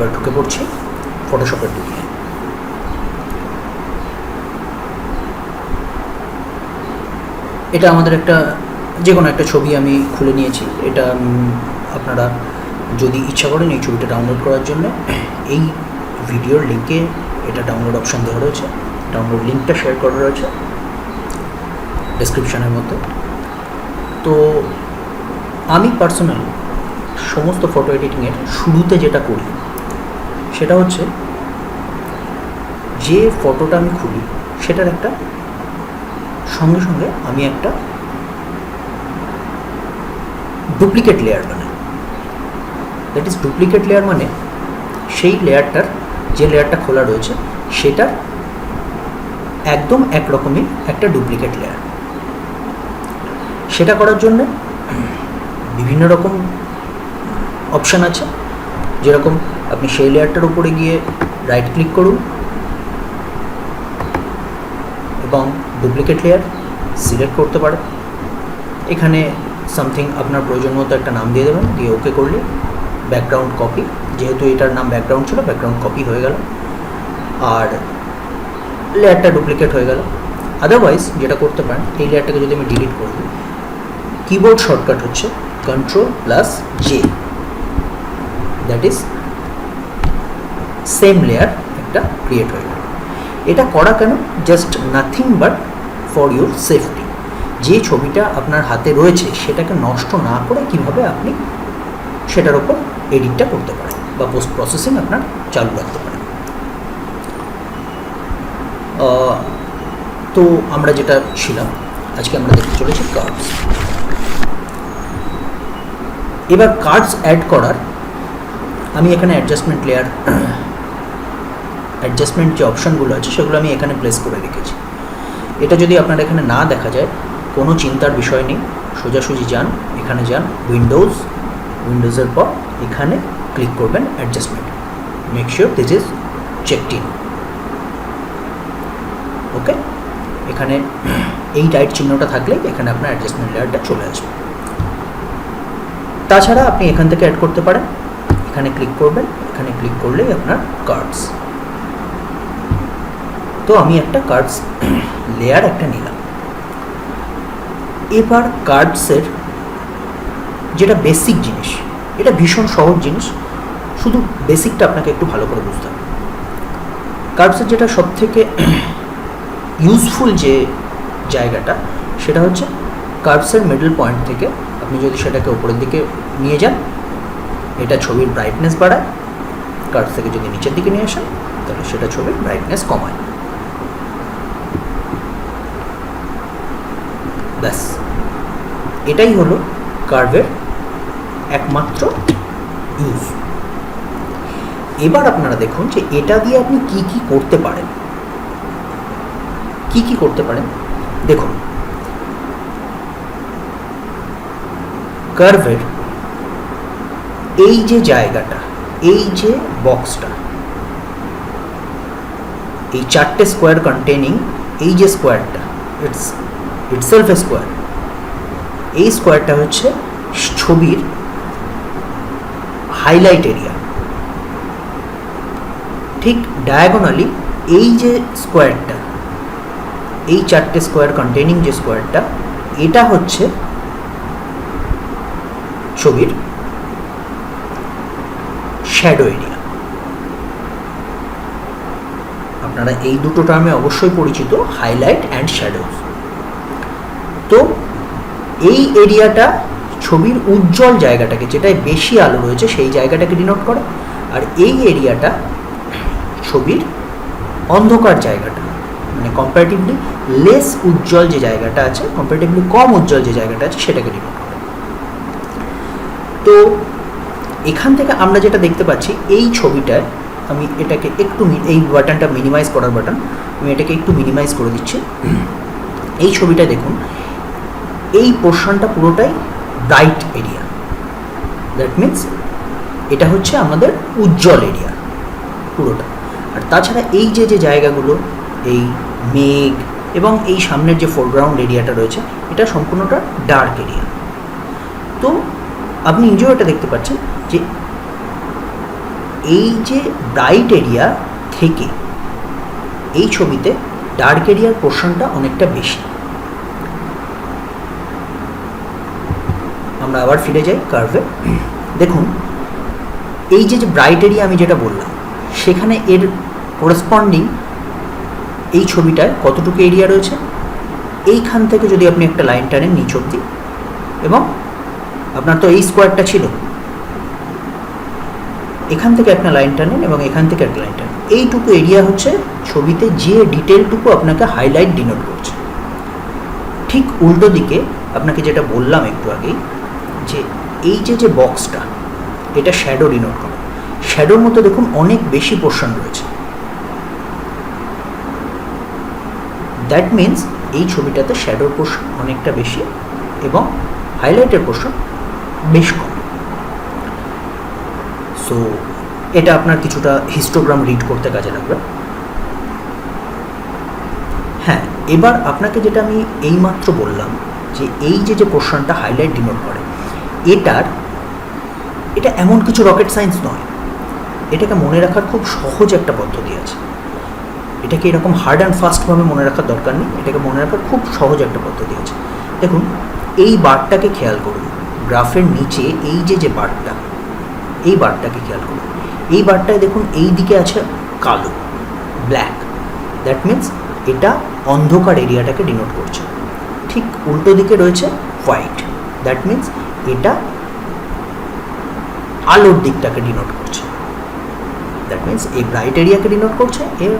এবার ঢুকে পড়ছি ফটোশপের দুনিয়ায়। এটা আমাদের একটা যে কোনো একটা ছবি আমি খুলে নিয়েছি। এটা আপনারা যদি ইচ্ছা করেন এই ছবিটা ডাউনলোড করার জন্য এই ভিডিওর লিঙ্কে এটা ডাউনলোড অপশান দেওয়া রয়েছে, ডাউনলোড লিঙ্কটা শেয়ার করা রয়েছে ডেসক্রিপশানের মধ্যে। তো আমি পার্সোনালি সমস্ত ফটো এডিটিংয়ের শুরুতে যেটা করি সেটা হচ্ছে যে ফটোটা আমি খুলি সেটার একটা সঙ্গে সঙ্গে আমি একটা ডুপ্লিকেট লেয়ার বানাই। দ্যাট ইজ ডুপ্লিকেট লেয়ার মানে সেই লেয়ারটার যে লেয়ারটা খোলা রয়েছে সেটার একদম একরকমই একটা ডুপ্লিকেট লেয়ার। সেটা করার জন্য বিভিন্ন রকম অপশান আছে, যেরকম আপনি সেই লেয়ারটার উপরে গিয়ে রাইট ক্লিক করুন এবং ডুপ্লিকেট লেয়ার সিলেক্ট করতে পারেন। এখানে সামথিং আপনার প্রয়োজন মতো একটা নাম দিয়ে দেবেন, দিয়ে ওকে করলে ব্যাকগ্রাউন্ড কপি, যেহেতু এটার নাম ব্যাকগ্রাউন্ড ছিল ব্যাকগ্রাউন্ড কপি হয়ে গেল আর লেয়ারটা ডুপ্লিকেট হয়ে গেল। আদারওয়াইজ যেটা করতে পারেন, এই লেয়ারটাকে যদি আমি ডিলিট করে দিই, কিবোর্ড শর্টকাট হচ্ছে Ctrl+J, that is same layer একটা ক্রিয়েট হয়ে গেল। এটা করা কেন? Just nothing but for your safety. যে ছবিটা আপনার হাতে রয়েছে সেটাকে নষ্ট না করে কীভাবে আপনি সেটার ওপর এডিটটা করতে পারেন বা পোস্ট প্রসেসিং আপনার চালু রাখতে পারেন। তো আমরা যেটা ছিলাম আজকে আমরা দেখতে চলেছি কার্ডস। এবার কার্ডস অ্যাড করার আমি এখানে অ্যাডজাস্টমেন্ট লেয়ার অ্যাডজাস্টমেন্ট যে অপশানগুলো আছে সেগুলো আমি এখানে প্লেস করে রেখেছি। এটা যদি আপনার এখানে না দেখা যায় কোনো চিন্তার বিষয় নেই, সোজাসুজি যান, এখানে যান উইন্ডোজের পর এখানে ক্লিক করবেন adjustment, make sure this is checked in. Okay, এখানে এই রাইট চিহ্নটা থাকলে এখানে আপনার অ্যাডজাস্টমেন্ট লেয়ারটা চলে আসবে। তাছাড়া আপনি এখান থেকে অ্যাড করতে পারেন, এখানে ক্লিক করবেন, এখানে ক্লিক করলেই আপনার কার্ডস। তো আমি একটা কার্ডস লেয়ার একটা নিলাম। এবার কার্ডসের যেটা বেসিক জিনিস, এটা ভীষণ সহজ জিনিস, শুধু বেসিকটা আপনাকে একটু ভালো করে বুঝতে হবে। কার্ডসের যেটা সবথেকে ইউজফুল যে জায়গাটা সেটা হচ্ছে কার্ভসের মিডল পয়েন্ট থেকে আপনি যদি সেটাকে উপরের দিকে নিয়ে যান, এটা ছবির ব্রাইটনেস বাড়ায়। কার্ভস থেকে যদি নিচের দিকে নিয়ে আসেন তাহলে সেটা ছবির ব্রাইটনেস কমায়। ব্যাস, এটাই হলো কার্ভের একমাত্র ইউজ। এবার আপনারা দেখুন যে এটা দিয়ে আপনি কি কি করতে পারেন। কি কি করতে পারেন দেখুন। কার্ভের এই যে জায়গাটা, এই যে বক্সটা, এই চারটে স্কোয়ার কন্টেনিং এই যে স্কোয়ারটা, ইটসেলফ এ স্কোয়ার, এই স্কোয়ারটা হচ্ছে ছবির হাইলাইট এরিয়া। ঠিক ডায়াগোনালি এই যে স্কোয়ারটা, এই চারটে স্কোয়ার কন্টেনিং যে স্কোয়ারটা, এটা হচ্ছে ছবির শ্যাডো এরিয়া। আপনারা এই দুটো টার্মে অবশ্যই পরিচিত, হাইলাইট অ্যান্ড শ্যাডোজ। তো এই এরিয়াটা ছবির উজ্জ্বল জায়গাটাকে, যেটায় বেশি আলো রয়েছে সেই জায়গাটাকে ডিনোট করে, আর এই এরিয়াটা ছবির অন্ধকার জায়গাটা, মানে কম্পারেটিভলি লেস উজ্জ্বল যে জায়গাটা আছে, কম্পারেটিভলি কম উজ্জ্বল যে জায়গাটা আছে সেটাকে ডিনোট করে। তো এখান থেকে আমরা যেটা দেখতে পাচ্ছি, এই ছবিটায় আমি এটাকে একটু, এই বাটনটা মিনিমাইজ করার বাটন, আমি এটাকে একটু মিনিমাইজ করে দিচ্ছি। এই ছবিটা দেখুন, এই পোর্শনটা পুরোটাই ব্রাইট এরিয়া, দ্যাট মিনস এটা হচ্ছে আমাদের উজ্জ্বল এরিয়া পুরোটা। আর তাছাড়া এই যে যে জায়গাগুলো, এই মেঘ এবং এই সামনের যে ফোরগ্রাউন্ড এরিয়াটা রয়েছে, এটা সম্পূর্ণটা ডার্ক এরিয়া। তো আপনি নিজেও এটা দেখতে পাচ্ছেন যে এই যে ব্রাইট এরিয়া থেকে এই ছবিতে ডার্ক এরিয়ার পোর্শনটা অনেকটা বেশি। আমরা আবার ফিরে যাই কার্ভে। দেখুন এই যে ব্রাইট এরিয়া আমি যেটা বললাম, সেখানে এর করেসপন্ডিং এই ছবিটায় কতটুকু এরিয়া রয়েছে, এইখান থেকে যদি আপনি একটা লাইন টানেন নিচ অব্দি, এবং আপনার তো এই স্কোয়ারটা ছিল, এখান থেকে একটা লাইন টানেন এবং এখান থেকে একটা লাইন টানেন, এইটুকু এরিয়া হচ্ছে ছবিতে যে ডিটেলটুকু আপনাকে হাইলাইট ডিনোট করছে। ঠিক উল্টো দিকে আপনাকে যেটা বললাম একটু আগেই, যে এই যে বক্সটা, এটা শ্যাডো ডিনোট করে। শ্যাডোর মধ্যে দেখুন অনেক বেশি পোর্শন রয়েছে। দ্যাট মিনস এই ছবিটাতে শ্যাডোর পোর্শন অনেকটা বেশি এবং হাইলাইটের পোর্শন বেশ কম। সো এটা আপনার কিছুটা হিস্টোগ্রাম রিড করতে কাজে লাগবে। হ্যাঁ, এবার আপনাকে যেটা আমি এইমাত্র বললাম, যে এই যে পোর্শনটা হাইলাইট ডিনোট করে, এটা এমন কিছু রকেট সায়েন্স নয়। এটাকে মনে রাখার খুব সহজ একটা পদ্ধতি আছে। এটাকে এরকম হার্ড অ্যান্ড ফাস্টভাবে মনে রাখার দরকার নেই, এটাকে মনে রাখার খুব সহজ একটা পদ্ধতি আছে। দেখুন এই বারটাকে খেয়াল করুন, গ্রাফের নিচে এই যে বারটা, এই বারটাকে খেয়াল করুন। এই বারটায় দেখুন এই দিকে আছে কালো, ব্ল্যাক। দ্যাট মিনস এটা অন্ধকার এরিয়াটাকে ডিনোট করছে। ঠিক উল্টো দিকে রয়েছে হোয়াইট, দ্যাট মিনস এটা আলোর দিকটাকে ডিনোট করছে। দ্যাট মিনস এই ব্রাইট এরিয়াকে ডিনোট করছে, এর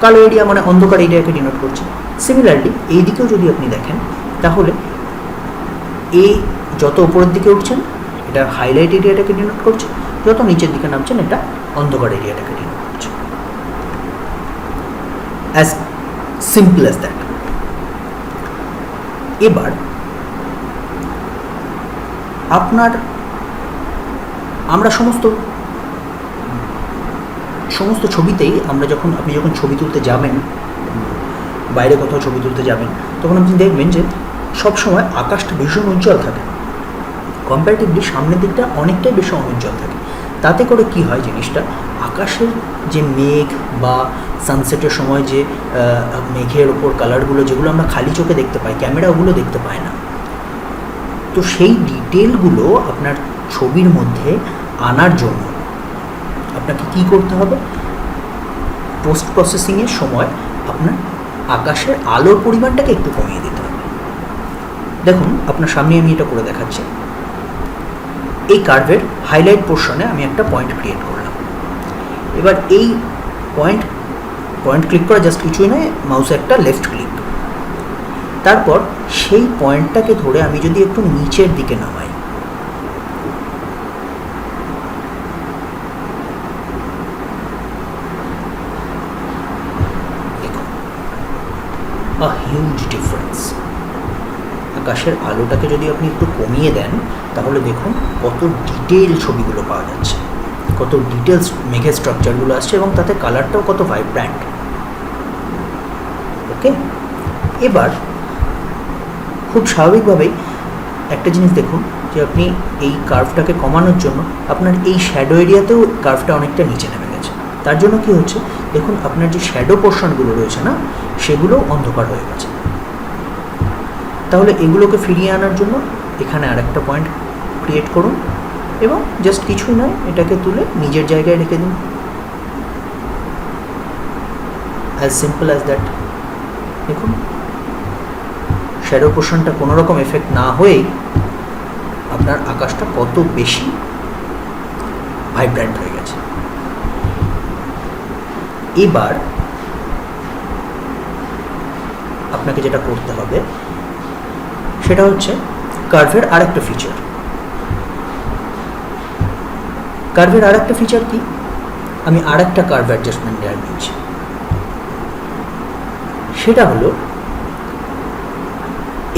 কালো এরিয়া মানে অন্ধকার এরিয়াকে ডিনোট করছে। সিমিলারলি এই দিকেও যদি আপনি দেখেন, তাহলে এই যত উপরের দিকে উঠছেন এটা হাইলাইট এরিয়াটাকে ডিনোট করছে, যত নিচের দিকে নামছেন এটা অন্ধকার এরিয়াটাকে ডিনোট করছে। As simple as that. এবার আমরা সমস্ত ছবিতেই আপনি যখন ছবি তুলতে যাবেন, বাইরে কোথাও ছবি তুলতে যাবেন, তখন আপনি দেখবেন যে সবসময় আকাশটা ভীষণ উজ্জ্বল থাকে, কম্পারেটিভলি সামনের দিকটা অনেকটাই বেশি অনুজ্জ্বল থাকে। তাতে করে কি হয়, জিনিসটা আকাশের যে মেঘ বা সানসেটের সময় যে মেঘের ওপর কালারগুলো, যেগুলো আমরা খালি চোখে দেখতে পাই, ক্যামেরা ওগুলো দেখতে পায় না। তো সেই ডিটেলগুলো আপনার ছবির মধ্যে আনার জন্য আপনাকে কি করতে হবে, পোস্ট প্রসেসিংয়ের সময় আপনার আকাশের আলোর পরিমাণটাকে একটু কমিয়ে দিতে হবে। দেখুন আপনার সামনে আমি এটা করে দেখাচ্ছি। এই কার্ভের হাইলাইট পোর্শনে আমি একটা পয়েন্ট ক্রিয়েট করলাম। এবার এই পয়েন্ট ক্লিক করা জাস্ট কিছুই নয়, মাউসে একটা লেফট ক্লিক। তারপর সেই পয়েন্টটাকে ধরে আমি যদি একটু নিচের দিকে নামাই, দেখুন আ হিউজ ডিফারেন্স। আকাশের আলোটাকে যদি আপনি একটু কমিয়ে দেন, তাহলে দেখুন কত ডিটেল ছবিগুলো পাওয়া যাচ্ছে, কত ডিটেলস মেঘের স্ট্রাকচারগুলো আসছে, এবং তাতে কালারটাও কত ভাইব্র্যান্ট। ওকে, এবার খুব স্বাভাবিকভাবেই একটা জিনিস দেখুন, যে আপনি এই কার্ভটাকে কমানোর জন্য আপনার এই শ্যাডো এরিয়াতেও কার্ভটা অনেকটা নিচে নেমে গেছে। তার জন্য কি হচ্ছে, দেখুন আপনার যে শ্যাডো পোর্শনগুলো রয়েছে না, সেগুলো অন্ধকার হয়ে গেছে। তাহলে এগুলোকে ফিরিয়ে আনার জন্য এখানে আরেকটা পয়েন্ট ক্রিয়েট করুন এবং জাস্ট কিছুই নয়, এটাকে তুলে নিজের জায়গায় রেখে দিন। As simple as that. দেখুন শ্যাডো পোর্শনটা কোনো রকম এফেক্ট না হয়েই আপনার আকাশটা কত বেশি ভাইব্র্যান্ট হয়ে গেছে। এবার আপনাকে যেটা করতে হবে সেটা হচ্ছে কার্ভের আরেকটা ফিচার। কার্ভের আরেকটা ফিচার কি, আমি আরেকটা কার্ভ অ্যাডজাস্টমেন্ট লেয়ার নিচ্ছি। সেটা হলো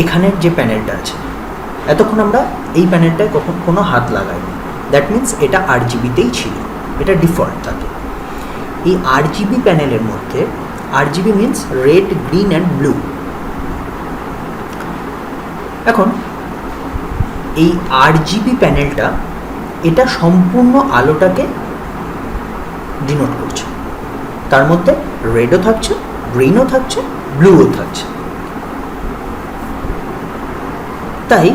এখানের যে প্যানেলটা আছে, এতক্ষণ আমরা এই প্যানেলটায় কোনো হাত লাগাইনি। দ্যাট মিনস এটা RGBতেই ছিল, এটা ডিফল্ট থাকে। এই RGB প্যানেলের মধ্যে, RGB means red, green and blue. এখন এই RGB প্যানেলটা এটা সম্পূর্ণ আলোটাকে ডিনোট করছে। তার মধ্যে রেডও থাকছে, গ্রিনও থাকছে, ব্লুও থাকছে। তাই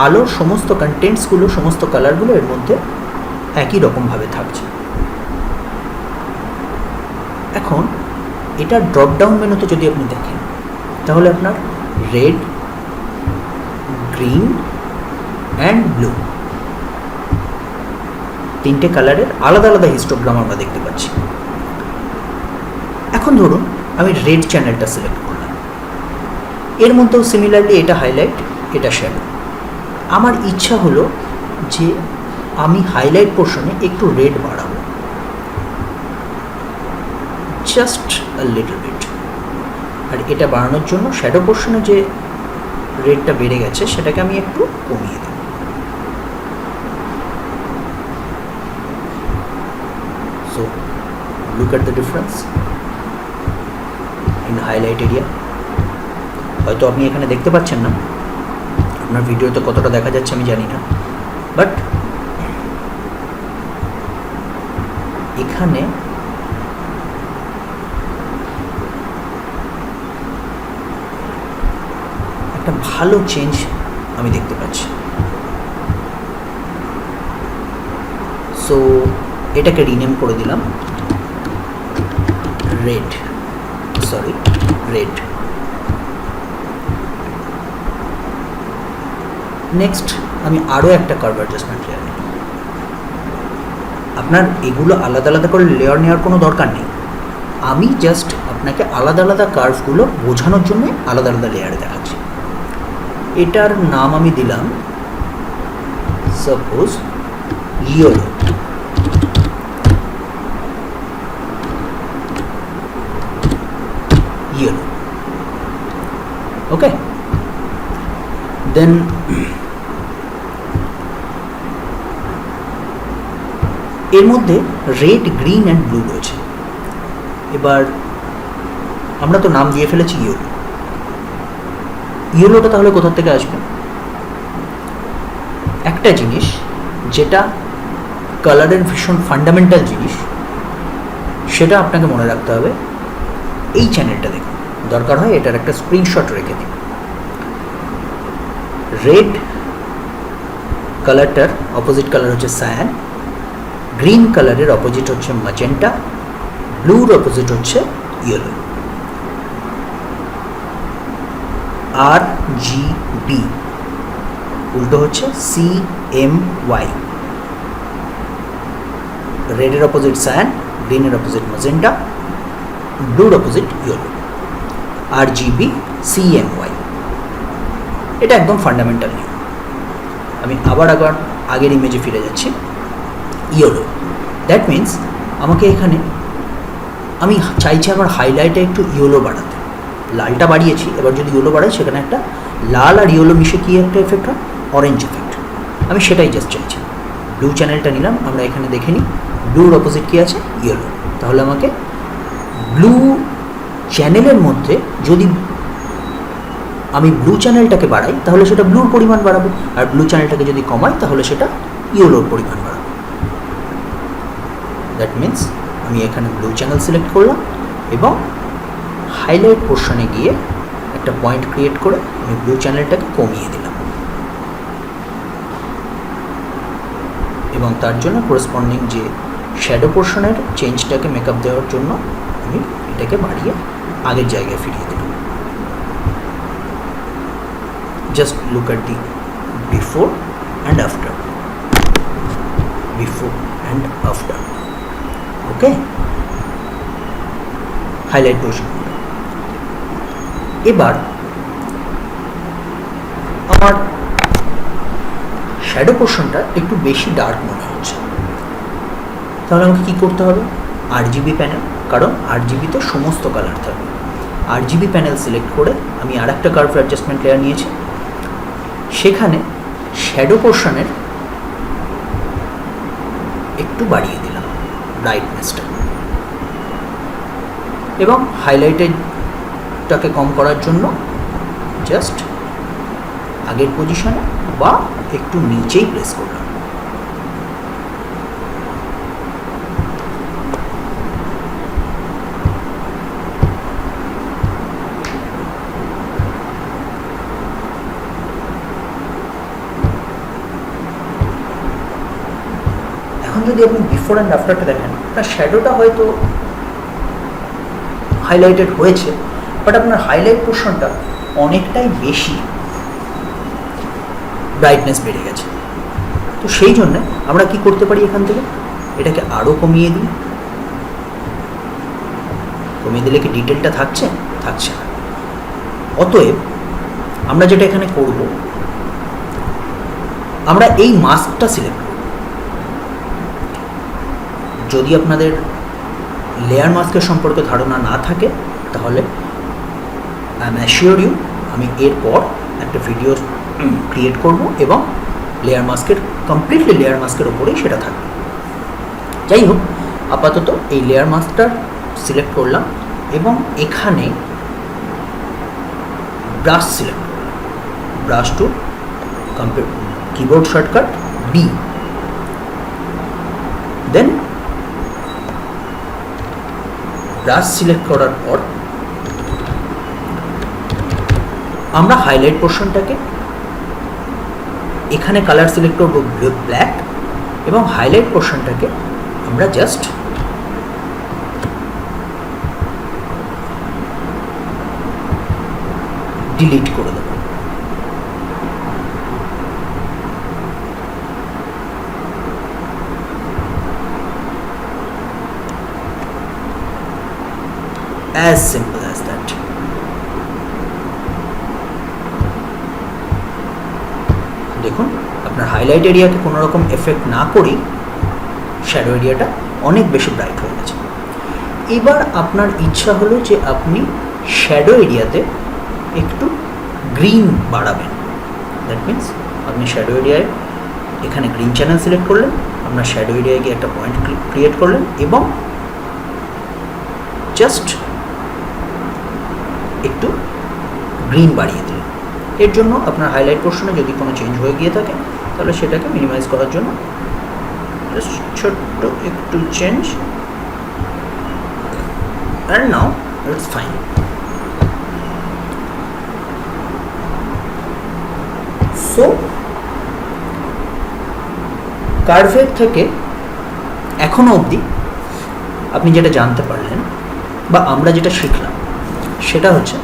আলোর সমস্ত কন্টেন্টসগুলো, সমস্ত কালারগুলো এর মধ্যে একই রকমভাবে থাকছে। এখন এটা ড্রপ ডাউন মেনুতে যদি আপনি দেখেন, তাহলে আপনার রেড, গ্রিন অ্যান্ড ব্লু তিনটে কালারের আলাদা আলাদা হিস্টোগ্রাম আমরা দেখতে পাচ্ছি। এখন ধরুন আমি রেড চ্যানেলটা সিলেক্ট করলাম, এর মধ্যেও সিমিলারলি এটা হাইলাইট, এটা শ্যাডো। আমার ইচ্ছা হলো যে আমি হাইলাইট পোর্শনে একটু রেড বাড়াবো, জাস্ট আ লিটল বিট। আর এটা বাড়ানোর জন্য শ্যাডো পোর্শনে যে রেডটা বেড়ে গেছে সেটাকে আমি একটু কমিয়ে দেব। So look at the difference in highlight area. হয়তো আপনি এখানে দেখতে পাচ্ছেন না, আপনার ভিডিওতে কতটা দেখা যাচ্ছে আমি জানি না, বাট এখানে একটা ভালো চেঞ্জ আমি দেখতে পাচ্ছি। সো এটাকে রিনেম করে দিলাম রেড, নেক্সট আমি আরও একটা কার্ভ অ্যাডজাস্টমেন্ট লেয়ার নিই। আপনার এগুলো আলাদা আলাদা করে লেয়ার নেওয়ার কোনো দরকার নেই, আমি জাস্ট আপনাকে আলাদা আলাদা কার্ভগুলো বোঝানোর জন্য আলাদা আলাদা লেয়ারে দেখাচ্ছি। এটার নাম আমি দিলাম সাপোজ ইয়েলো। ওকে, দেন এর মধ্যে রেড, গ্রিন অ্যান্ড ব্লু রয়েছে। এবার আমরা তো নাম দিয়ে ফেলেছি ইয়েলো। ইয়েলোটা তাহলে কোথা থেকে আসবে? একটা জিনিস যেটা কালারের ভীষণ ফান্ডামেন্টাল জিনিস, সেটা আপনাকে মনে রাখতে হবে। এই চ্যানেলটা দেখুন, দরকার হয় এটার একটা স্ক্রিনশট রেখে দিন। রেড কালারটার অপোজিট কালার হচ্ছে সায়ান, গ্রিন কালারের অপোজিট হচ্ছে ম্যাজেন্টা, ব্লুর অপোজিট হচ্ছে ইয়েলো। RGB উল্টো হচ্ছে CMY। রেডের অপোজিট সায়ান, গ্রিনের অপোজিট ম্যাজেন্টা, ব্লুর অপোজিট ইয়েলো। RGB CMY, এটা একদম ফান্ডামেন্টাল নিয়ম। আমি আবার আগের ইমেজে ফিরে যাচ্ছি। ইয়েলো, দ্যাট মিন্স আমাকে এখানে আমি চাইছি আমার হাইলাইটে একটু ইয়েলো বাড়াতে। লালটা বাড়িয়েছি, এবার যদি ইয়েলো বাড়াই সেখানে একটা লাল আর ইয়েলো মিশে কী একটা এফেক্ট হয়, অরেঞ্জ এফেক্ট। আমি সেটাই জাস্ট চাইছি। ব্লু চ্যানেলটা নিলাম, আমরা এখানে দেখে নিই ব্লুর অপোজিট কী আছে, ইয়েলো। তাহলে আমাকে ব্লু চ্যানেলের মধ্যে যদি আমি ব্লু চ্যানেলটাকে বাড়াই তাহলে সেটা ব্লুর পরিমাণ বাড়াবে, আর ব্লু চ্যানেলটাকে যদি কমাই তাহলে সেটা ইয়েলোর পরিমাণ বাড়াবে। দ্যাট মিন্স আমি এখানে ব্লু চ্যানেল সিলেক্ট করলাম এবং হাইলাইট পোর্শনে গিয়ে একটা পয়েন্ট ক্রিয়েট করে আমি ব্লু চ্যানেলটাকে কমিয়ে দিলাম এবং তার জন্য করেসপন্ডিং যে শ্যাডো পোর্শনের চেঞ্জটাকে মেকআপ দেওয়ার জন্য আমি এটাকে বাড়িয়ে আগের জায়গায় ফিরিয়ে দিলাম। Just look at the before and after. Okay, highlight portion। এবার আমার শ্যাডো পোর্শনটা একটু বেশি ডার্ক মনে হচ্ছে, তাহলে আমাকে কী করতে হবে? RGB প্যানেল, কারণ RGBতে সমস্ত কালার থাকবে। RGB প্যানেল সিলেক্ট করে আমি আর একটা কার্ভ অ্যাডজাস্টমেন্ট লেয়ার নিয়েছি, সেখানে শ্যাডো পোর্শনের একটু বাড়িয়ে দিলাম ব্রাইটনেসটা এবং হাইলাইটেডটাকে কম করার জন্য জাস্ট আগের পজিশনে বা একটু নিচেই প্লেস করলাম। বিফোর অ্যান্ড আফটারটা দেখেন, আপনার শ্যাডোটা হয়তো হাইলাইটেড হয়েছে, বাট আপনার হাইলাইট পোর্শনটা অনেকটাই বেশি ব্রাইটনেস বেড়ে গেছে। তো সেই জন্য আমরা কি করতে পারি, এখান থেকে এটাকে আরও কমিয়ে দিই। কমিয়ে দিলে কি ডিটেলটা থাকছে? থাকছে না। অতএব আমরা যেটা এখানে করব, আমরা এই মাস্কটা সিলেক্ট করব। যদি আপনাদের লেয়ার মাস্কের সম্পর্কে ধারণা না থাকে তাহলে আই এম অ্যাসিওর ইউ, আমি এরপর একটা ভিডিও ক্রিয়েট করব এবং লেয়ার মাস্কের কমপ্লিটলি লেয়ার মাস্কের ওপরেই সেটা থাকবে। যাই হোক, আপাতত এই লেয়ার মাস্কটা সিলেক্ট করলাম এবং এখানে ব্রাশ সিলেক্ট করলাম। Brush to keyboard shortcut B, then brush select করার পর আমরা হাইলাইট পোর্শনটাকে এখানে কালার সিলেক্ট করব ব্ল্যাক এবং হাইলাইট পোর্শনটাকে আমরা জাস্ট ডিলিট করে দেব। as simple as that. দেখুন, আপনার হাইলাইট এরিয়াকে কোনো রকম এফেক্ট না করেই শ্যাডো এরিয়াটা অনেক বেশি ব্রাইট হয়ে গেছে। এবার আপনার ইচ্ছা হলো যে আপনি শ্যাডো এরিয়াতে একটু গ্রিন বাড়াবেন। দ্যাট মিনস আপনি শ্যাডো এরিয়ায় এখানে গ্রিন চ্যানেল সিলেক্ট করলেন, আপনার শ্যাডো এরিয়ায় গিয়ে একটা পয়েন্ট ক্রিয়েট করলেন এবং জাস্ট একটু গ্রিন বাড়িয়ে দিলেন। এর জন্য আপনার হাইলাইট পোর্শনে যদি কোনো চেঞ্জ হয়ে গিয়ে থাকে তাহলে সেটাকে মিনিমাইজ করার জন্য জাস্ট ছোট্ট একটু change, and now it's fine. So কার্ভের থেকে এখনো অবধি আপনি যেটা জানতে পারলেন বা আমরা যেটা শিখলাম সেটা হচ্ছে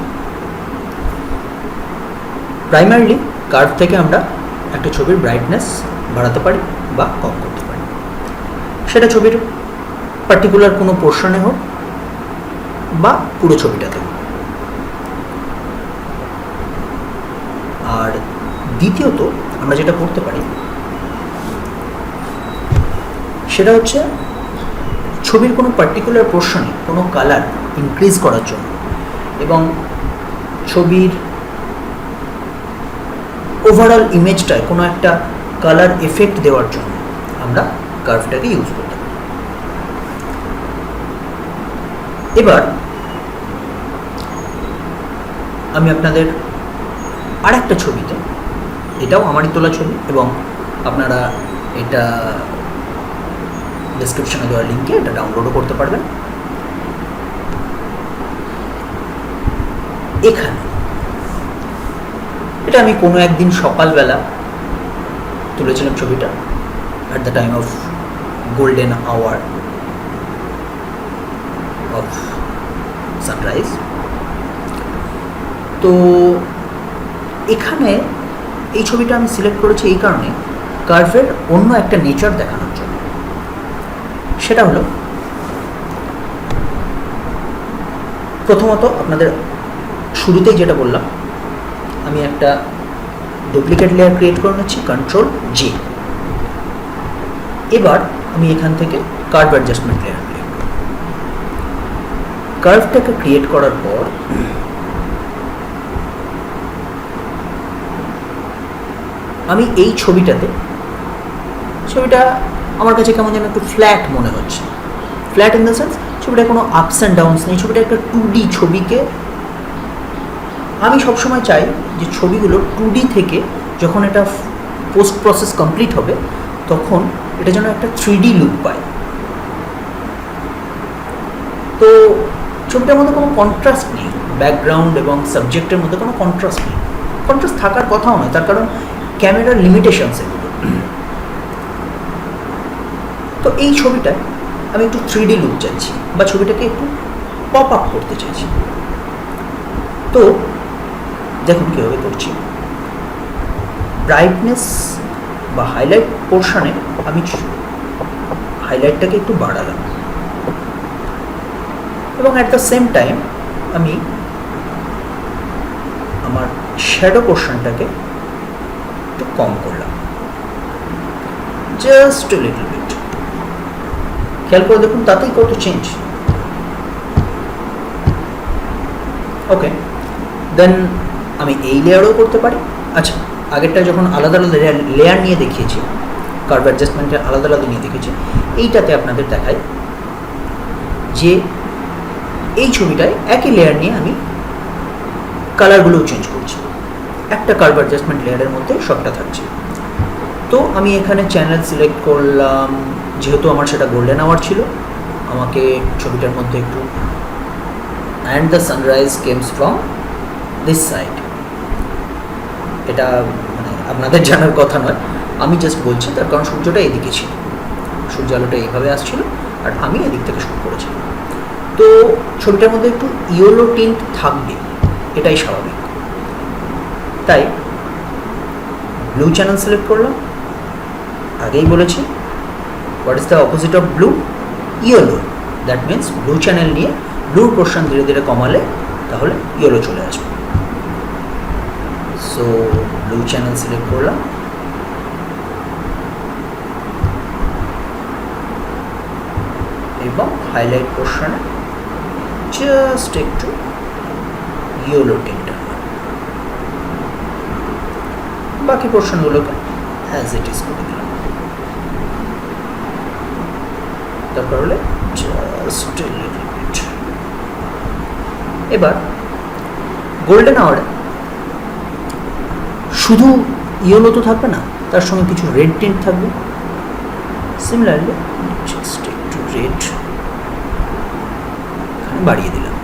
প্রাইমারিলি কার্ভ থেকে আমরা একটা ছবির ব্রাইটনেস বাড়াতে পারি বা কম করতে পারি, সেটা ছবির পার্টিকুলার কোনো পোর্শনে হোক বা পুরো ছবিটাতে হোক। আর দ্বিতীয়ত আমরা যেটা করতে পারি সেটা হচ্ছে ছবির কোনো পার্টিকুলার পোর্শনে কোনো কালার ইনক্রিজ করার জন্য এবং ছবির ওভারঅল ইমেজটায় কোনো একটা কালার এফেক্ট দেওয়ার জন্য আমরা কার্ভটাকে ইউজ করতে পারি। এবার আমি আপনাদের আরেকটা ছবিতে, এটাও আমারই তোলা ছবি এবং আপনারা এটা ডেসক্রিপশনে দেওয়া লিঙ্কে এটা ডাউনলোডও করতে পারবেন। এখানে এটা আমি কোনো একদিন সকালবেলা তুলেছিলাম ছবিটা, at the time of golden hour of sunrise. তো এখানে এই ছবিটা আমি সিলেক্ট করেছি এই কারণে কার্ভের অন্য একটা নেচার দেখানোর জন্য। সেটা হলো প্রথমত আপনাদের শুরুতেই যেটা বললাম, আমি একটা ডুপ্লিকেট লেয়ার ক্রিয়েট করে নিচ্ছি, কন্ট্রোল জে। এবার আমি এখান থেকে কার্ভ অ্যাডজাস্টমেন্ট লেয়ার ক্রিয়েট করব। কার্ভটাকে ক্রিয়েট করার পর আমি এই ছবিটা আমার কাছে কেমন যেন একটু ফ্ল্যাট মনে হচ্ছে। ফ্ল্যাট ইন দ্য সেন্স ছবিটা কোনো আপস অ্যান্ড ডাউনস নেই, ছবিটা একটা 2D ছবিকে আমি সবসময় চাই যে ছবিগুলো 2D থেকে যখন এটা পোস্ট প্রসেস কমপ্লিট হবে তখন এটা যেন একটা 3D লুক পায়। তো ছবিটার মধ্যে কোনো কন্ট্রাস্ট নেই, ব্যাকগ্রাউন্ড এবং সাবজেক্টের মধ্যে কোনো কন্ট্রাস্ট নেই। কন্ট্রাস্ট থাকার কথাও নয়, তার কারণ ক্যামেরার লিমিটেশনস এগুলো। তো এই ছবিটায় আমি একটু 3D লুক চাইছি বা ছবিটাকে একটু পপ আপ করতে চাইছি। তো দেখুন কীভাবে করছি। ব্রাইটনেস বা হাইলাইট পোর্শনে আমি হাইলাইটটাকে একটু বাড়ালাম এবং অ্যাট দ্য সেম টাইম আমি আমার শ্যাডো পোর্শনটাকে একটু কম করলাম, জাস্ট লিটল বিট। খেয়াল করে দেখুন তাতেই কত চেঞ্জ। ওকে, দেন আমি এই লেয়ারও করতে পারি। আচ্ছা, আগেরটা যখন আলাদা আলাদা লেয়ার নিয়ে দেখিয়েছি, কার্ভ অ্যাডজাস্টমেন্টে আলাদা আলাদা নিয়ে দেখেছি, এইটাতে আপনাদের দেখায় যে এই ছবিটায় একই লেয়ার নিয়ে আমি কালারগুলোও চেঞ্জ করছি, একটা কার্ভ অ্যাডজাস্টমেন্ট লেয়ারের মধ্যে সবটা থাকছে। তো আমি এখানে চ্যানেল সিলেক্ট করলাম, যেহেতু আমার সেটা গোল্ডেন আওয়ার ছিল, আমাকে ছবিটার মধ্যে একটু and the sunrise কেমস from this side, এটা মানে আপনাদের জানার কথা নয়, আমি জাস্ট বলছি, তার কারণ সূর্যটা এদিকে ছিল, সূর্য আলোটা এইভাবে আসছিল আর আমি এদিক থেকে শুরু করেছি। তো ছবিটার মধ্যে একটু ইয়েলো টিন্ট থাকবে, এটাই স্বাভাবিক। তাই ব্লু চ্যানেল সিলেক্ট করলাম। আগেই বলেছি what is the opposite of blue? Yellow. That means blue channel নিয়ে ব্লুর পোর্শন ধীরে ধীরে কমালে তাহলে ইয়েলো চলে আসবে। সো ব্লু চ্যানেল সিলেক্ট করলাম এবং হাইলাইট পোর্শনে জাস্ট একটু ইয়েলো টিন্ট, বাকি পোর্শনগুলোকে অ্যাজ ইট ইজ করে দিলাম। তারপর হলে জাস্ট লিটল বিট। এবার গোল্ডেন আওয়ারে শুধু ইয়েলো তো থাকবে না, তার সঙ্গে কিছু রেড টিন্ট থাকবে। সিমিলারলি জাস্ট একটু রেড এখানে বাড়িয়ে দিলাম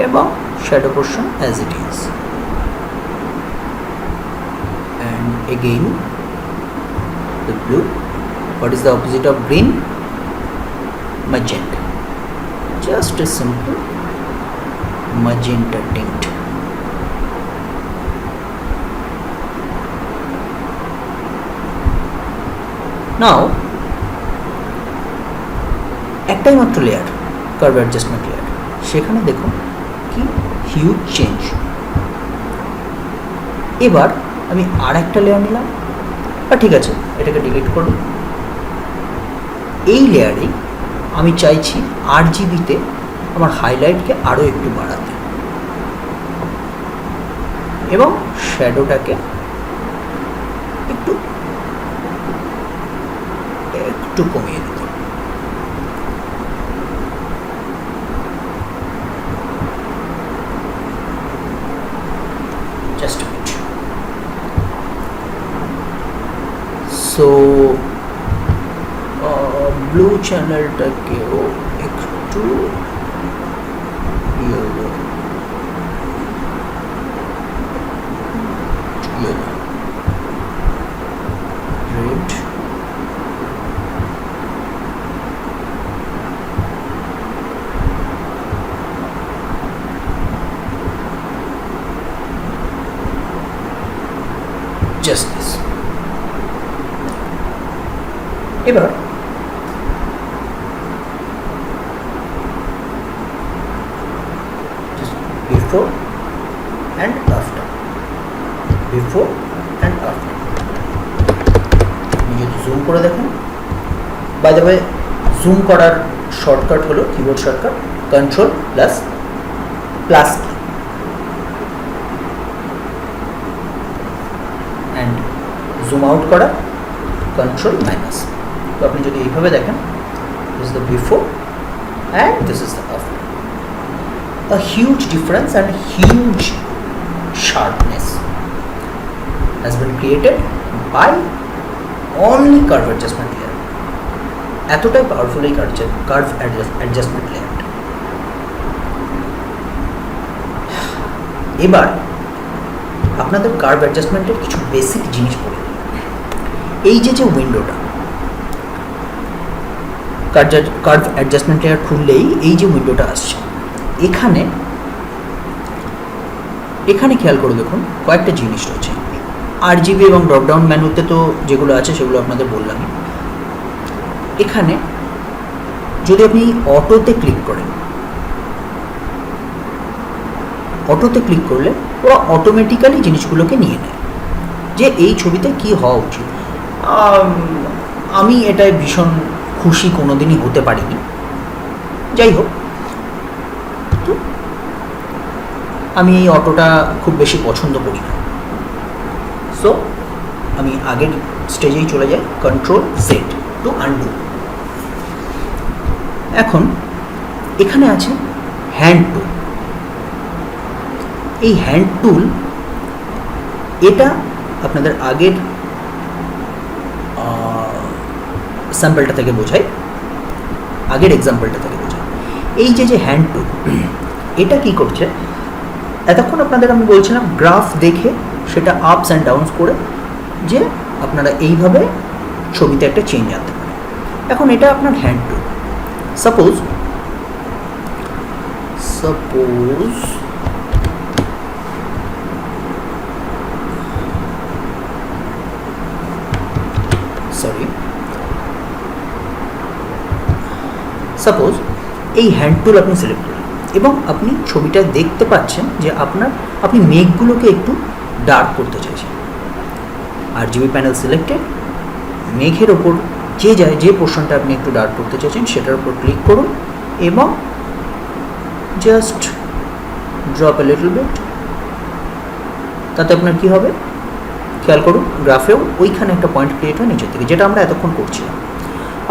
এবং shadow portion as it is. And again the blue. What is the opposite of green? Magenta. Just a simple magenta tint. Now একটাই মাত্র লেয়ার, কার্ভ অ্যাডজাস্টমেন্ট লেয়ার, সেখানে দেখুন কি হিউজ চেঞ্জ। এবার আমি আর একটা লেয়ার নিলাম, আর ঠিক আছে এটাকে ডিলিট করব। এই লেয়ারেই আমি চাইছি RGBতে আমার হাইলাইটকে আরও একটু বাড়াতে এবং শ্যাডোটাকে একটু একটু কমিয়ে দিতে। Just a bit. So blue চ্যানেলটাকেও একটু ইয়েলো রেড জাস্ট দিস। এবার before and after, before and after. আপনি যদি জুম করে দেখেন, বাই দ্য ওয়ে জুম করার শর্টকাট হলো keyboard shortcut control plus key, and zoom out করা কন্ট্রোল মাইনাস। তো আপনি যদি এইভাবে দেখেন, this is the before and this is the after. A huge difference and huge sharpness has been created by only curve adjustment layer. এতটাই powerful এই curve adjustment লেয়ারটা। এবার আপনাদের কার্ভ অ্যাডজাস্টমেন্টের কিছু বেসিক জিনিস বলে দিই। এই যে উইন্ডোটা, কার্ভ অ্যাডজাস্টমেন্ট লেয়ার খুললেই এই যে উইন্ডোটা আসছে, এখানে খেয়াল করে দেখুন কয়েকটা জিনিস রয়েছে। RGB এবং ড্রপডাউন মেনুতে তো যেগুলো আছে সেগুলো আপনাদের বললামই। এখানে যদি আপনি অটোতে ক্লিক করেন, অটোতে ক্লিক করলে ওরা অটোমেটিক্যালি জিনিসগুলোকে নিয়ে নেয় যে এই ছবিতে কি হওয়া উচিত। আমি এটায় ভীষণ খুশি কোনোদিনই হতে পারিনি, যাই হোক। তো আমি এই অটোটা খুব বেশি পছন্দ করি না, সো আমি আগের স্টেজেই চলে যাই, কন্ট্রোল জেড টু আনডু। এখন এখানে আছে হ্যান্ড টুল। এই হ্যান্ড টুল এটা আপনাদের আগের স্যাম্পলটা থেকে বোঝাই, আগের এক্সাম্পলটা থেকে বোঝাই। এই যে হ্যান্ড টুল, এটা কি করছে, এতক্ষণ আপনাদের আমি বলছিলাম গ্রাফ দেখে সেটা আপস অ্যান্ড ডাউনস করে যে আপনারা এইভাবে ছবিতে একটা চেঞ্জ আনতে পারেন। এখন এটা আপনার হ্যান্ড টুল। সাপোজ এই হ্যান্ড টুল আপনি সিলেক্ট করলেন এবং আপনি ছবিটা দেখতে পাচ্ছেন যে আপনি মেঘগুলোকে একটু ডার্ক করতে চাইছেন। RGB প্যানেল সিলেক্টেড, মেঘের ওপর যে পোর্শনটা আপনি একটু ডার্ক করতে চাইছেন সেটার উপর ক্লিক করুন এবং just drop a little bit. তাতে আপনার কি হবে খেয়াল করুন, গ্রাফেও ওইখানে একটা পয়েন্ট ক্রিয়েট হয় নিচের থেকে, যেটা আমরা এতক্ষণ করছিলাম।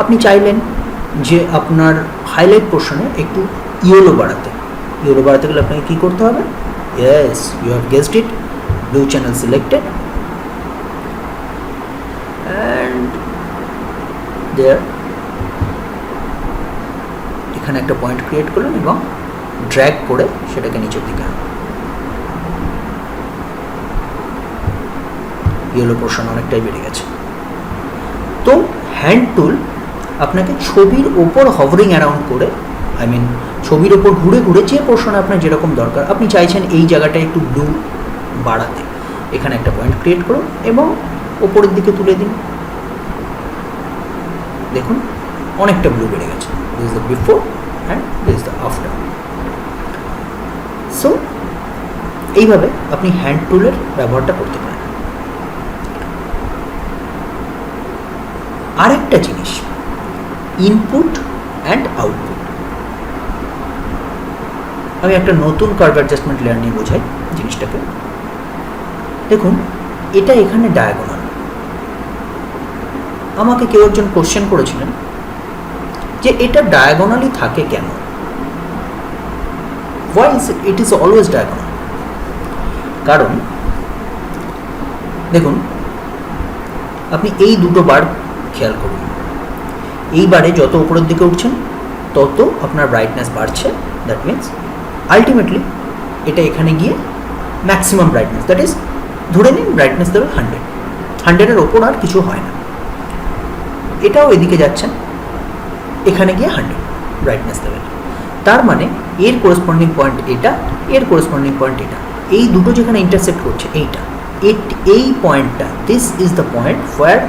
আপনি চাইলেন যে আপনার হাইলাইট পোর্শনে একটু ইয়েলো বাড়াতে গেলে আপনাকে কী করতে হবে? Yes, you have guessed it, blue channel selected and there এখানে একটা পয়েন্ট ক্রিয়েট করলেন এবং ড্র্যাগ করে সেটাকে নিচের দিকে আনুন। ইয়েলো পোর্শন অনেকটাই বেড়ে গেছে। তো হ্যান্ড টুল আপনাকে ছবির ওপর হভারিং অ্যারাউন্ড করে, ছবির ওপর ঘুরে ঘুরে যে পোর্শনে আপনার যেরকম দরকার, আপনি চাইছেন এই জায়গাটায় একটু ব্লু বাড়াতে, এখানে একটা পয়েন্ট ক্রিয়েট করুন এবং ওপরের দিকে তুলে দিন। দেখুন অনেকটা ব্লু বেড়ে গেছে। This is the before and this is the after. So এইভাবে আপনি হ্যান্ড টুলের ব্যবহারটা করতে পারেন। আরেকটা জিনিস, ইনপুট অ্যান্ড আউটপুট। আমি একটা নতুন কার্ভ অ্যাডজাস্টমেন্ট লেয়ার নিয়ে বোঝাই জিনিসটাকে। দেখুন এটা এখানে ডায়াগোনাল। আমাকে কেউ একজন কোশ্চেন করেছিলেন যে এটা ডায়াগোনালি থাকে কেন, why it is always diagonal? কারণ দেখুন আপনি এই দুটো বার খেয়াল করুন, এই বারে যত উপরের দিকে উঠছেন তত আপনার ব্রাইটনেস বাড়ছে। দ্যাট মিনস আলটিমেটলি এটা এখানে গিয়ে ম্যাক্সিমাম ব্রাইটনেস, দ্যাট ইজ ধরে নিন ব্রাইটনেস লেভেল 100-এর ওপর আর কিছু হয় না। এটাও এদিকে যাচ্ছেন, এখানে গিয়ে 100 ব্রাইটনেস লেভেল। তার মানে এর করেসপন্ডিং পয়েন্ট এটা, এর করেসপন্ডিং পয়েন্ট এটা, এই দুটো যেখানে ইন্টারসেক্ট করছে এই পয়েন্টটা, this is the point where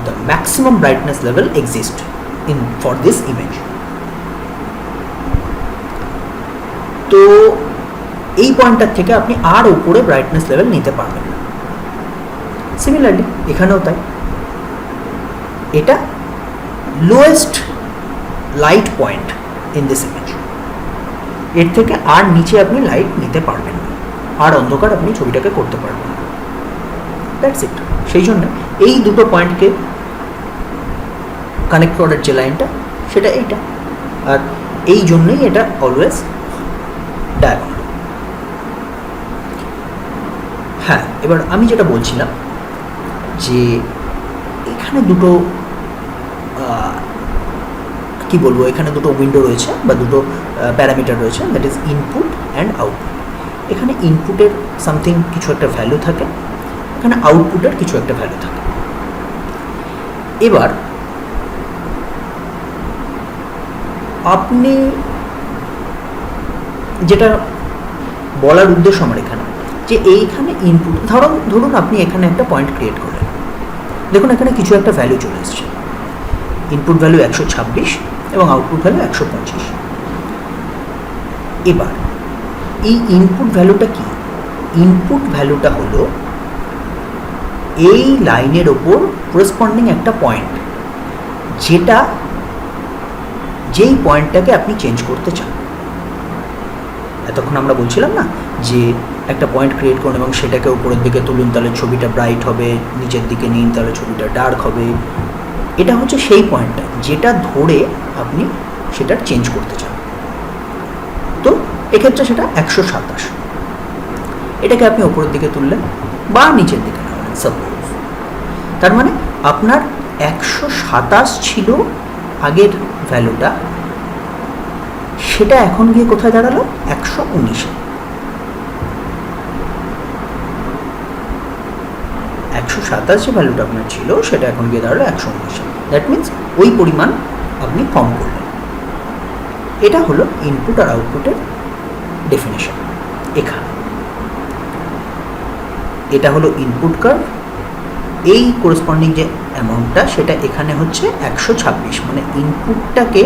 the maximum brightness level exists for this image. তো এই পয়েন্টটার থেকে আপনি আর উপরে ব্রাইটনেস লেভেল নিতে পারবেন না। সিমিলারলি এখানেও তাই, এটা lowest light point in this image, এর থেকে আর নিচে আপনি লাইট নিতে পারবেন না, আর অন্ধকার আপনি ছবিটাকে করতে পারবেন না। That's it. সেই জন্য এই দুটো পয়েন্টকে কানেক্ট করার যে লাইনটা সেটা এইটা, আর এই জন্যই এটা অলওয়েজ ডায়াগোনাল। হ্যাঁ, এবার আমি যেটা বলছিলাম যে এখানে দুটো কি বলবো, এখানে দুটো উইন্ডো রয়েছে বা দুটো প্যারামিটার রয়েছে, that is input and output. এখানে ইনপুটের সামথিং কিছু একটা ভ্যালু থাকে, এখানে আউটপুটের কিছু একটা ভ্যালু থাকে। এবার আপনি যেটা বলার উদ্দেশ্য আমার এখানে, যে এইখানে ইনপুট ধরুন আপনি এখানে একটা পয়েন্ট ক্রিয়েট করলেন, দেখুন এখানে কিছু একটা ভ্যালু চলে এসছে, ইনপুট ভ্যালু 126 এবং আউটপুট ভ্যালু 125। এবার এই ইনপুট ভ্যালুটা কি? ইনপুট ভ্যালুটা হলো এই লাইনের ওপর করেসপন্ডিং একটা পয়েন্ট, যেই পয়েন্টটাকে আপনি চেঞ্জ করতে চান। এতক্ষণ আমরা বলছিলাম না যে একটা পয়েন্ট ক্রিয়েট করুন এবং সেটাকে উপরের দিকে তুলুন, তাহলে ছবিটা ব্রাইট হবে, নিচের দিকে নিন তাহলে ছবিটা ডার্ক হবে। এটা হচ্ছে সেই পয়েন্টটা যেটা ধরে আপনি সেটা চেঞ্জ করতে চান। তো এক্ষেত্রে সেটা 127। এটাকে আপনি উপরের দিকে তুললেন বা নিচের দিকে নামালেন সাপোজ। তার মানে আপনার 127 ছিল আগের ভ্যালুটা, সেটা এখন গিয়ে কোথায় দাঁড়ালো? 119। 127 যে ভ্যালুটা আপনার ছিল সেটা এখন গিয়ে দাঁড়ালো 119। দ্যাট মিনস ওই পরিমাণ আপনি কম করলেন। এটা হলো ইনপুট আর আউটপুটের ডেফিনেশন। এখানে এটা হলো ইনপুট কার্ভ, এই করেসপন্ডিং যে অ্যামাউন্টটা সেটা এখানে হচ্ছে 126। মানে ইনপুটটাকে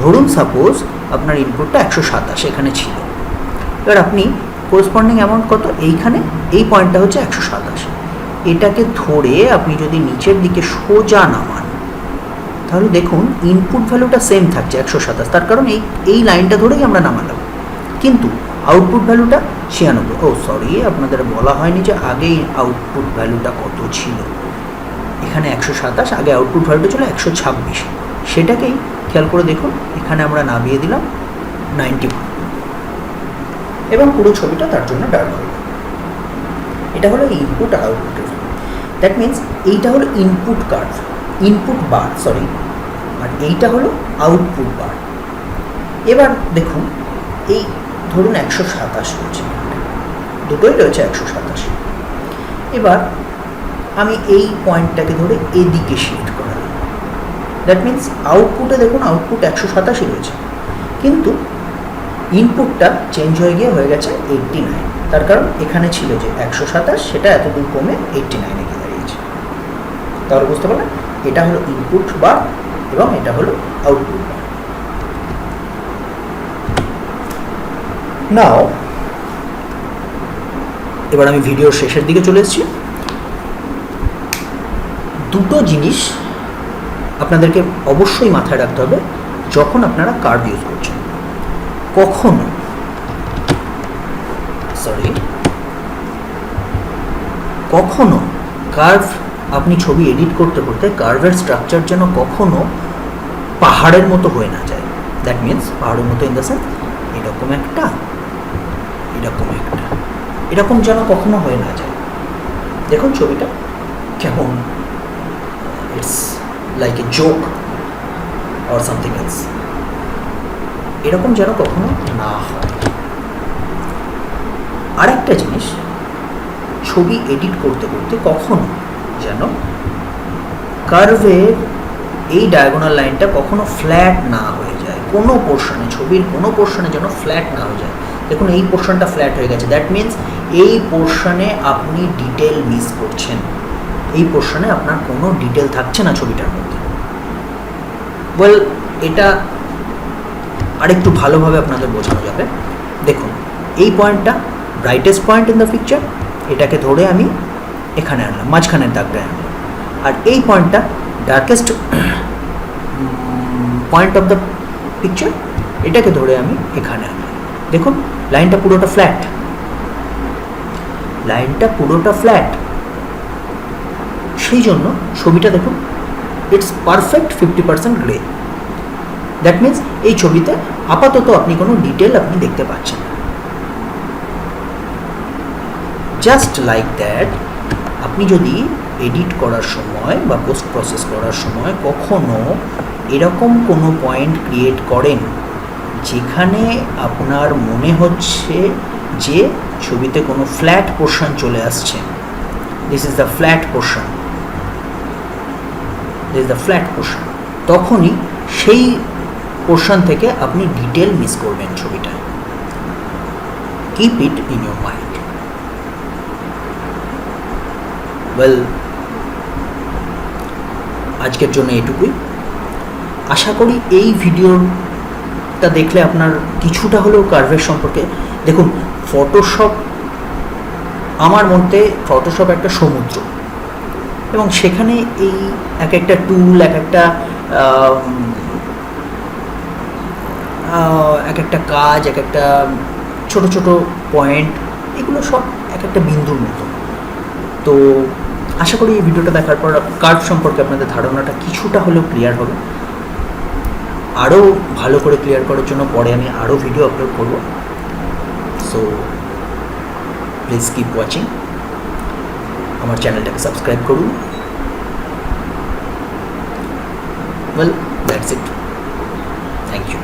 ধরুন সাপোজ আপনার ইনপুটটা 127 এখানে ছিল, এবার আপনি করেসপন্ডিং অ্যামাউন্ট কত? এইখানে এই পয়েন্টটা হচ্ছে 127। এটাকে ধরে আপনি যদি নিচের দিকে সোজা নামান তাহলে দেখুন ইনপুট ভ্যালুটা সেম থাকছে 127, তার কারণ এই লাইনটা ধরেই আমরা নামালাম। কিন্তু আউটপুট ভ্যালুটা 96। ও সরি, আপনাদের বলা হয়নি যে আগেই আউটপুট ভ্যালুটা কত ছিল। এখানে 127, আগে আউটপুট ভ্যালুটা ছিল 126। সেটাকেই খেয়াল করে দেখুন, এখানে আমরা নামিয়ে দিলাম 91 এবং পুরো ছবিটা তার জন্য ডার্ক হয়ে গেল। এটা হলো ইনপুট আর আউটপুটের। দ্যাট মিনস এইটা হলো input curve, input bar sorry, আর এইটা হলো আউটপুট বার। এবার দেখুন এই ধরুন 127 রয়েছে, দুটোই রয়েছে 127। এবার আমি এই পয়েন্টটাকে ধরে এদিকে শিফট করালাম। দ্যাট মিনস আউটপুটে দেখুন আউটপুট 127 রয়েছে, কিন্তু ইনপুটটা চেঞ্জ হয়ে গেছে 89। তার কারণ এখানে ছিল যে 127, সেটা এতদূর কমে 89-এ গিয়ে দাঁড়িয়েছে। তাহলে বুঝতে পারলেন এটা হলো ইনপুট বার এবং এটা হলো আউটপুট বার। নাও এবার আমি ভিডিওর শেষের দিকে চলে এসেছি। দুটো জিনিস আপনাদেরকে অবশ্যই মাথায় রাখতে হবে যখন আপনারা কার্ভ ইউজ করছেন। কখনো কার্ভ আপনি ছবি এডিট করতে করতে কার্ভের স্ট্রাকচার যেন কখনো পাহাড়ের মতো হয়ে না যায়। দ্যাট মিনস পাহাড়ের মতো ইন দ্য সেন্স এরকম যেন কখনো হয়ে না যায়। দেখুন ছবিটা কেমন, it's like a joke or something else, এরকম যেন কখনো না হয়। আর একটা জিনিস, ছবি এডিট করতে করতে কখনো যেন কার্ভের এই ডায়াগোনাল লাইনটা কখনো ফ্ল্যাট না হয়ে যায়। কোনো পোর্শনে, ছবির কোনো পোর্শনে যেন ফ্ল্যাট না হয়ে যায়। দেখুন এই পোর্শনটা ফ্ল্যাট হয়ে গেছে, দ্যাট মিনস এই পোর্শনে আপনি ডিটেল মিস করছেন, এই পোর্শনে আপনার কোনো ডিটেল থাকছে না ছবিটার মধ্যে। ওয়েল, এটা আরেকটু ভালোভাবে আপনাদের বোঝানো যাবে। দেখুন এই পয়েন্টটা brightest point in the picture, এটাকে ধরে আমি এখানে আনলাম, মাঝখানের দাগটা আনলাম। আর এই পয়েন্টটা darkest point of the picture, এটাকে ধরে আমি এখানে আনলাম। দেখুন লাইনটা পুরোটা ফ্ল্যাট, সেই জন্য ছবিটা দেখুন it's perfect 50% grey. That means এই ছবিতে আপাতত আপনি কোনো ডিটেল আপনি দেখতে পাচ্ছেন না। জাস্ট লাইক দ্যাট, আপনি যদি এডিট করার সময় বা পোস্ট প্রসেস করার সময় কখনো এরকম কোনো পয়েন্ট ক্রিয়েট করেন যেখানে আপনার মনে হচ্ছে যে ছবিতে কোনো ফ্ল্যাট পোর্শন চলে আসছে, this is the flat portion, তখনই সেই পোর্শন থেকে আপনি ডিটেল মিস করবেন ছবিটা। Keep it in your mind. Well, আজকের জন্য এটুকুই। আশা করি এই ভিডিওটা দেখলে আপনার কিছুটা হলেও কার্ভের সম্পর্কে, দেখুন ফটোশপ, আমার মতে ফটোশপ একটা সমুদ্র, এবং সেখানে এই এক একটা টুল, এক একটা কাজ, এক একটা ছোট ছোট পয়েন্ট, এগুলো সব এক একটা বিন্দুর মতো। তো আশা করি এই ভিডিওটা দেখার পর কার্ভ সম্পর্কে আপনাদের ধারণাটা কিছুটা হলেও ক্লিয়ার হবে। আরও ভালো করে ক্লিয়ার করার জন্য পরে আমি আরও ভিডিও আপলোড করব। সো প্লিজ কিপ ওয়াচিং, আমার চ্যানেলটাকে সাবস্ক্রাইব করুন। Well, that's it. Thank you.